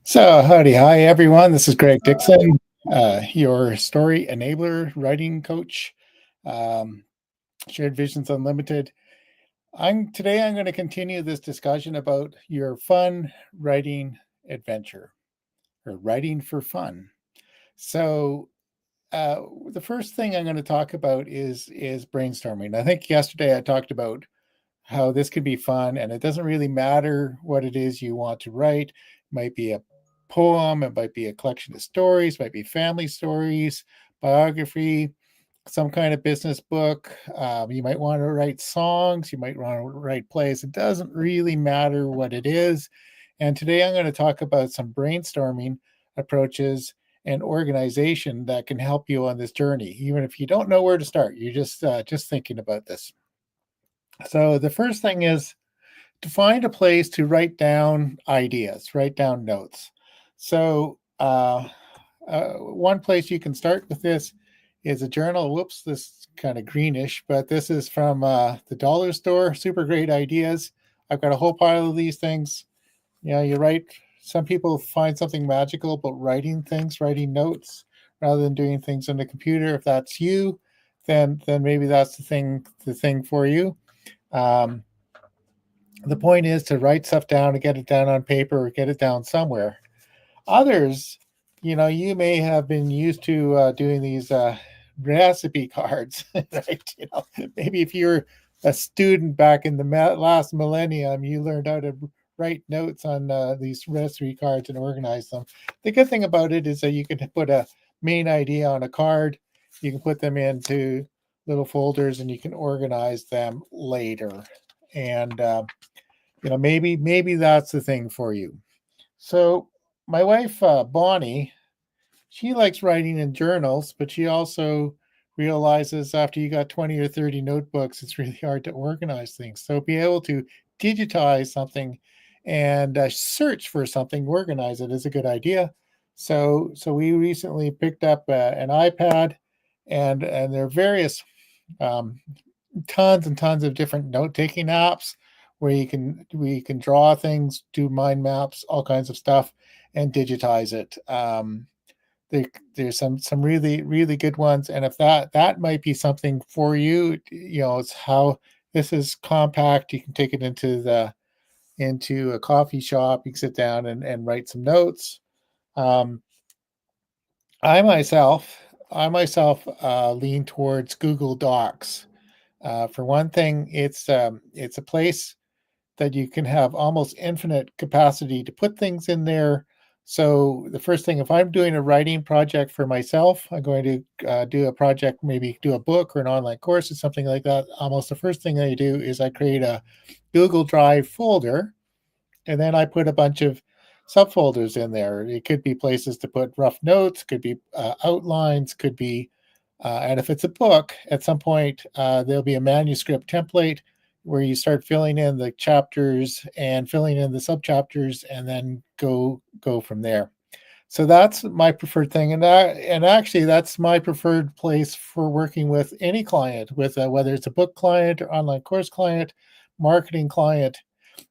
So, howdy, hi everyone. This is Greg Dixon, your story enabler, writing coach, um, Shared Visions Unlimited. I'm going to continue this discussion about your fun writing adventure or writing for fun. So, the first thing I'm going to talk about is brainstorming. I think yesterday I talked about how this could be fun, and it doesn't really matter what it is you want to write. It might be a poem, it might be a collection of stories, might be family stories, biography, some kind of business book. You might want to write songs, you might want to write plays. It doesn't really matter what it is. And today I'm going to talk about some brainstorming approaches and organization that can help you on this journey, even if you don't know where to start. You're just thinking about this. So the first thing is to find a place to write down ideas, write down notes. So one place you can start with this is a journal. Whoops, this is kind of greenish, but this is from the dollar store. Super great ideas. I've got a whole pile of these things. You know, you write. Some people find something magical about writing things, writing notes, rather than doing things on the computer. If that's you, then maybe that's the thing for you. Um, the point is to write stuff down and get it down on paper or get it down somewhere. Others, you may have been used to doing these recipe cards, right? Maybe if you're a student back in the last millennium, you learned how to write notes on these recipe cards and organize them. The good thing about it is that you can put a main idea on a card, you can put them into little folders, and you can organize them later. And maybe that's the thing for you. So my wife Bonnie, she likes writing in journals, but she also realizes after you got 20 or 30 notebooks, it's really hard to organize things. So be able to digitize something and search for something, organize it is a good idea. So we recently picked up an iPad, and there are various um, tons and tons of different note-taking apps where we can draw things, do mind maps, all kinds of stuff, and digitize it. There's some really really good ones, and if that might be something for you, it's how this is compact. You can take it into a coffee shop. You can sit down and write some notes. Um, I myself, I myself lean towards Google Docs. For one thing, it's a place that you can have almost infinite capacity to put things in there. So the first thing, if I'm doing a writing project for myself, I'm going to do a project, maybe do a book or an online course or something like that. Almost the first thing I do is I create a Google Drive folder, and then I put a bunch of subfolders in there. It could be places to put rough notes, could be outlines, could be, and if it's a book, at some point there'll be a manuscript template where you start filling in the chapters and filling in the subchapters, and then go from there. So that's my preferred thing, and actually that's my preferred place for working with any client, with whether it's a book client or online course client, marketing client.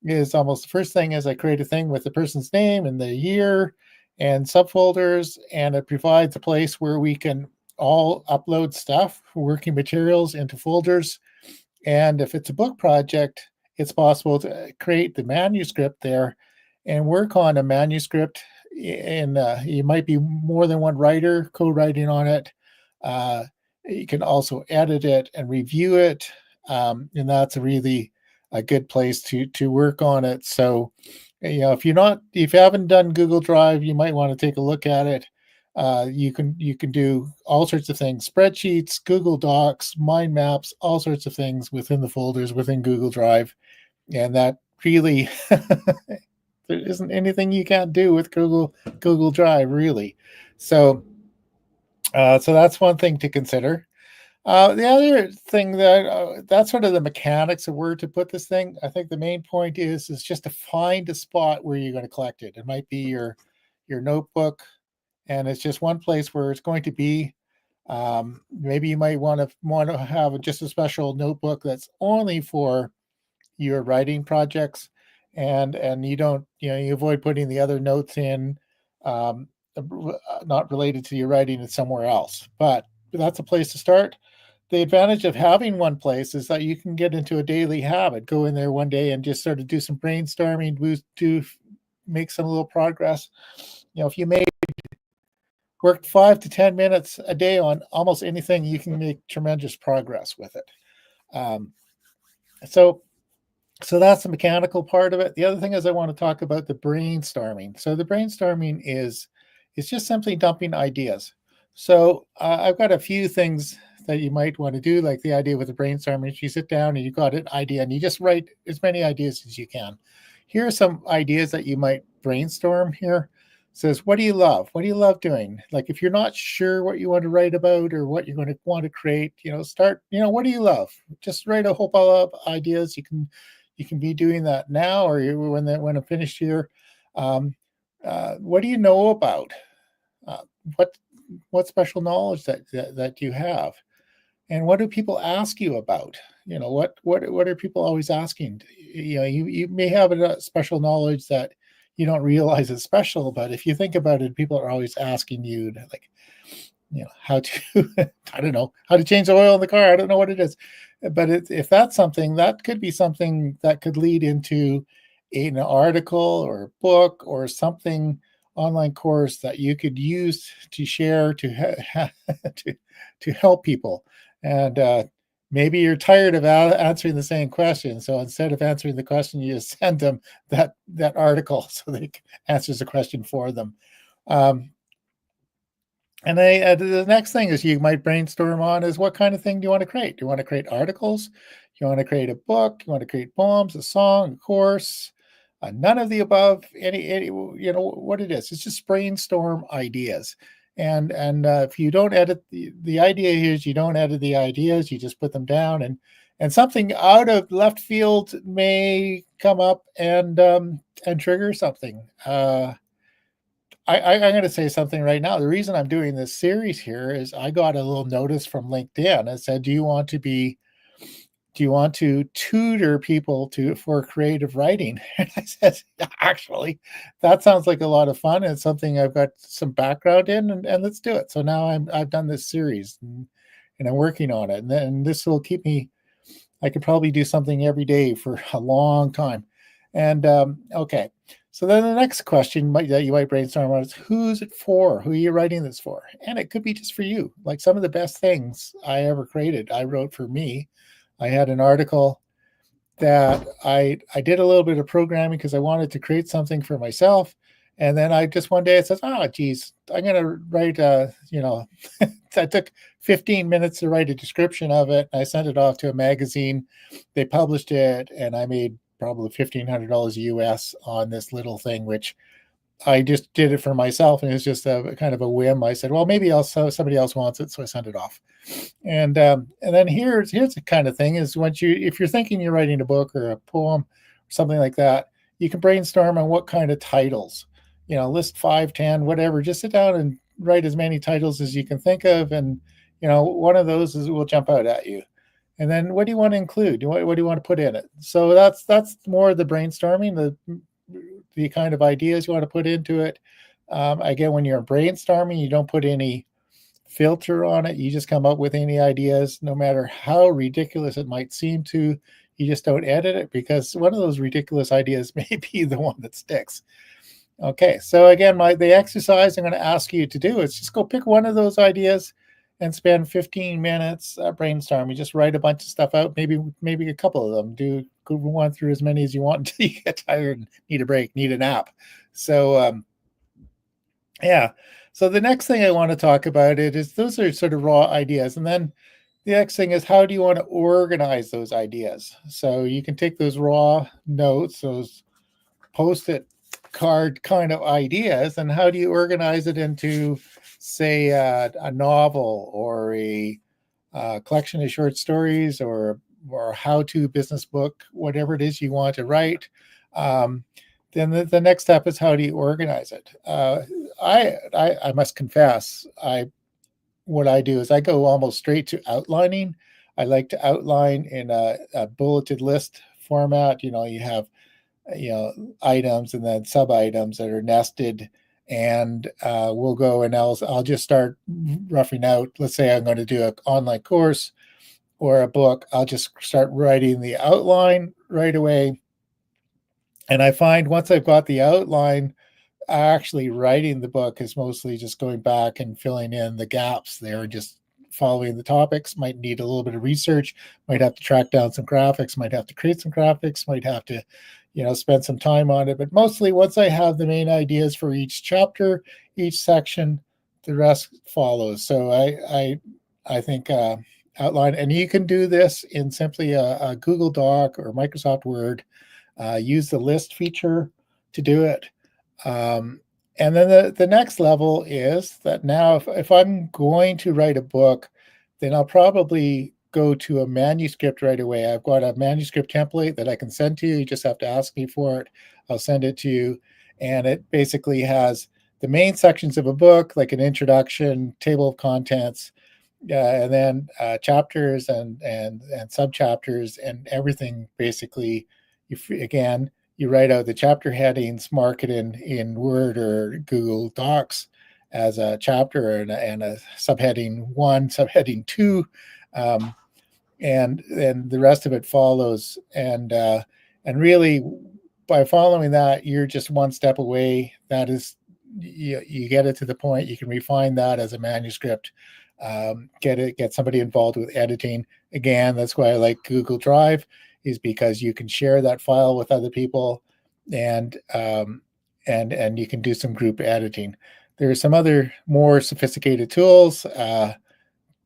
Is almost the first thing is I create a thing with the person's name and the year and subfolders, and it provides a place where we can all upload stuff, working materials into folders. And if it's a book project, it's possible to create the manuscript there and work on a manuscript. And you might be more than one writer co-writing on it. Uh, you can also edit it and review it, and that's a really a good place to work on it. So, if you haven't done Google Drive, you might want to take a look at it. You can do all sorts of things: spreadsheets, Google Docs, mind maps, all sorts of things within the folders within Google Drive, and that really there isn't anything you can't do with Google Drive, really. So, so that's one thing to consider. The other thing that's sort of the mechanics of where to put this thing. I think the main point is just to find a spot where you're going to collect it. It might be your notebook, and it's just one place where it's going to be. Maybe you might want to have just a special notebook that's only for your writing projects, and you don't you avoid putting the other notes in um, not related to your writing, it's somewhere else. But that's a place to start. The advantage of having one place is that you can get into a daily habit. Go in there one day and just sort of do some brainstorming, make some little progress. If you worked 5 to 10 minutes a day on almost anything, you can make tremendous progress with it. Um, so that's the mechanical part of it. The other thing is I want to talk about the brainstorming. So the brainstorming is just simply dumping ideas. So I've got a few things that you might want to do, like the idea with the brainstorming. If you sit down and you've got an idea and you just write as many ideas as you can. Here are some ideas that you might brainstorm here. It says, what do you love? What do you love doing? Like if you're not sure what you want to write about or what you're going to want to create, start, what do you love? Just write a whole pile of ideas. You can be doing that now, or when I'm finished here. What do you know about? What special knowledge that you have, and what do people ask you about? What are people always asking? You may have a special knowledge that you don't realize is special, but if you think about it, people are always asking you to, like, how to I don't know, how to change the oil in the car. I don't know what it is, but if that's something, that could be something that could lead into an article or a book or something, online course that you could use to share to help people. And maybe you're tired of answering the same question, so instead of answering the question, you just send them that article so they answers the question for them. And the next thing is you might brainstorm on is, what kind of thing do you want to create? Do you want to create articles? Do you want to create a book? You want to create poems, a song, a course? None of the above. Any what it is. It's just brainstorm ideas. And if you don't edit the idea here is you don't edit the ideas. You just put them down, and something out of left field may come up and trigger something. I'm going to say something right now. The reason I'm doing this series here is I got a little notice from LinkedIn. It said, do you want to tutor people for creative writing? And I said, actually, that sounds like a lot of fun. It's something I've got some background in, and let's do it. So now I've done this series and I'm working on it. And then this will keep me, I could probably do something every day for a long time. And okay. So then the next question that you might brainstorm on is, who's it for? Who are you writing this for? And it could be just for you. Like some of the best things I ever created, I wrote for me. I had an article that I did a little bit of programming because I wanted to create something for myself. And then I just one day I said, geez, I'm going to write I took 15 minutes to write a description of it. I sent it off to a magazine. They published it, and I made probably $1,500 US on this little thing, which I just did it for myself. And it was just a kind of a whim. I said, well, maybe somebody else wants it. So I sent it off. And then here's the kind of thing is, if you're thinking you're writing a book or a poem or something like that, you can brainstorm on what kind of titles, list 5, 10, whatever, just sit down and write as many titles as you can think of. And, one of those will jump out at you. And then what do you want to include? What do you want to put in it? So that's more the brainstorming, the kind of ideas you want to put into it. Again, when you're brainstorming, you don't put any filter on it. You just come up with any ideas, no matter how ridiculous it might seem to. You just don't edit it, because one of those ridiculous ideas may be the one that sticks. Okay, so again, the exercise I'm going to ask you to do is just go pick one of those ideas and spend 15 minutes brainstorming. Just write a bunch of stuff out, maybe a couple of them. Go on through as many as you want until you get tired and need a break, need a nap. So yeah. So the next thing I want to talk about is those are sort of raw ideas. And then the next thing is, how do you want to organize those ideas? So you can take those raw notes, those Post-it card kind of ideas, and how do you organize it into, say, a novel or a collection of short stories or a how-to business book, whatever it is you want to write. Then the next step is, how do you organize it? I must confess, what I do is I go almost straight to outlining. I like to outline in a bulleted list format. You have items and then sub items that are nested, and we'll go and I'll just start roughing out. Let's say I'm going to do an online course or a book. I'll just start writing the outline right away. And I find once I've got the outline, actually writing the book is mostly just going back and filling in the gaps there, just following the topics. Might need a little bit of research, might have to track down some graphics, might have to create some graphics, might have to, spend some time on it. But mostly once I have the main ideas for each chapter, each section, the rest follows. So I think outline, and you can do this in simply a Google Doc or Microsoft Word. Use the list feature to do it. And then the next level is that now if I'm going to write a book, then I'll probably go to a manuscript right away. I've got a manuscript template that I can send to you. You just have to ask me for it. I'll send it to you. And it basically has the main sections of a book, like an introduction, table of contents, and then chapters and subchapters and everything basically. Again, you write out the chapter headings, mark it in Word or Google Docs as a chapter and a subheading 1, subheading 2, and the rest of it follows. And really, by following that, you're just one step away. That is, you get it to the point. You can refine that as a manuscript. Get somebody involved with editing. Again, that's why I like Google Drive, is because you can share that file with other people, and you can do some group editing. There are some other more sophisticated tools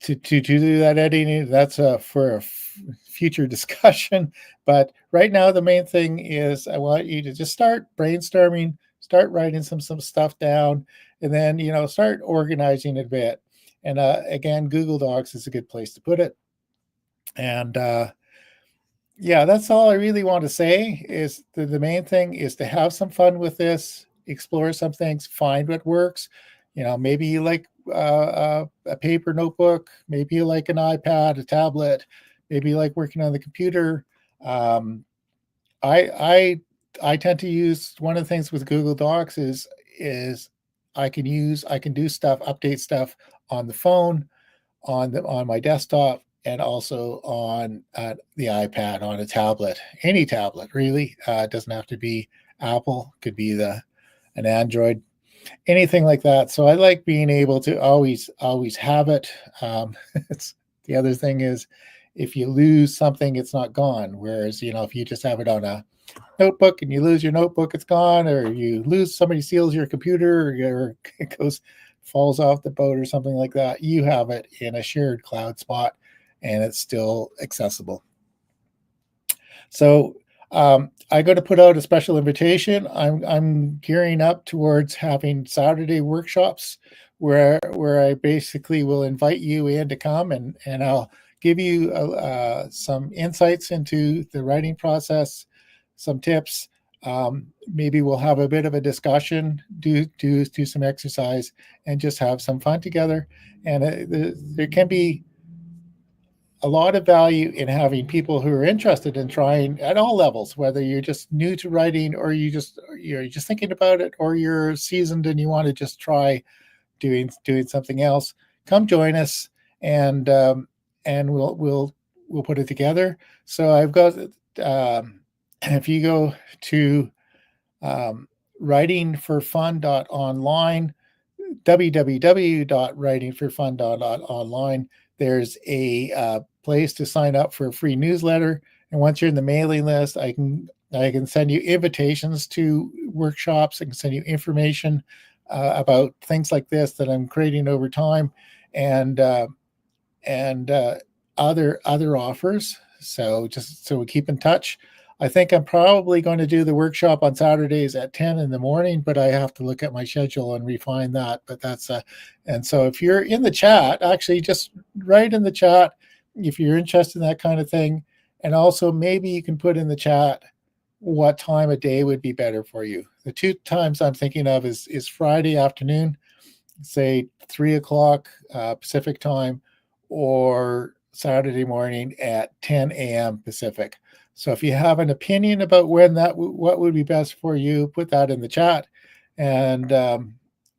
to do that editing. That's for a future discussion. But right now, the main thing is I want you to just start brainstorming, start writing some stuff down, and then start organizing it a bit. And again, Google Docs is a good place to put it. And yeah, that's all I really want to say. Is the main thing is to have some fun with this, explore some things, find what works. Maybe you like a paper notebook, maybe you like an iPad, a tablet, maybe you like working on the computer. I tend to use, one of the things with Google Docs is I can do stuff, update stuff on the phone, on my desktop, and also on the iPad, on a tablet, any tablet really. It doesn't have to be Apple, could be an Android, anything like that. So I like being able to always have it. It's the other thing is, if you lose something, it's not gone. Whereas if you just have it on a notebook and you lose your notebook, it's gone. Or you lose, somebody steals your computer, or it falls off the boat or something like that, you have it in a shared cloud spot and it's still accessible. So I'm going to put out a special invitation. I'm gearing up towards having Saturday workshops where I basically will invite you in to come, and I'll give you some insights into the writing process, some tips. Maybe we'll have a bit of a discussion, do some exercise, and just have some fun together. And there can be a lot of value in having people who are interested in trying at all levels, whether you're just new to writing, or you're just thinking about it, or you're seasoned and you want to just try doing something else. Come join us, and we'll put it together. So I've got if you go to writingforfun.online, www.writingforfun.online, there's a place to sign up for a free newsletter. And once you're in the mailing list, I can send you invitations to workshops. I can send you information about things like this that I'm creating over time, and other offers. So just so we keep in touch. I think I'm probably going to do the workshop on Saturdays at 10 in the morning, but I have to look at my schedule and refine that. But that's and so if you're in the chat, actually just write in the chat if you're interested in that kind of thing. And also maybe you can put in the chat what time of day would be better for you. The two times I'm thinking of is Friday afternoon, say 3 o'clock Pacific time, or Saturday morning at 10 a.m. Pacific. So if you have an opinion about what would be best for you, put that in the chat, and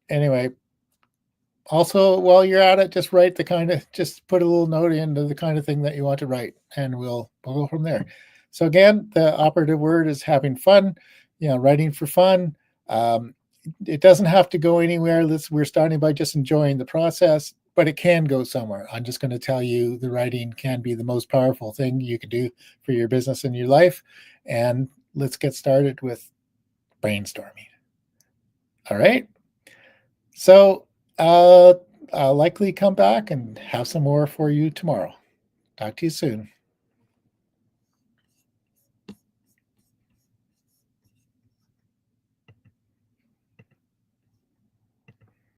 Anyway, also, while you're at it, just write just put a little note into the kind of thing that you want to write, and we'll go from there. So again, the operative word is having fun, writing for fun. It doesn't have to go anywhere. We're starting by just enjoying the process, but it can go somewhere. I'm just going to tell you the writing can be the most powerful thing you can do for your business and your life. And let's get started with brainstorming. All right. So I'll likely come back and have some more for you tomorrow. Talk to you soon.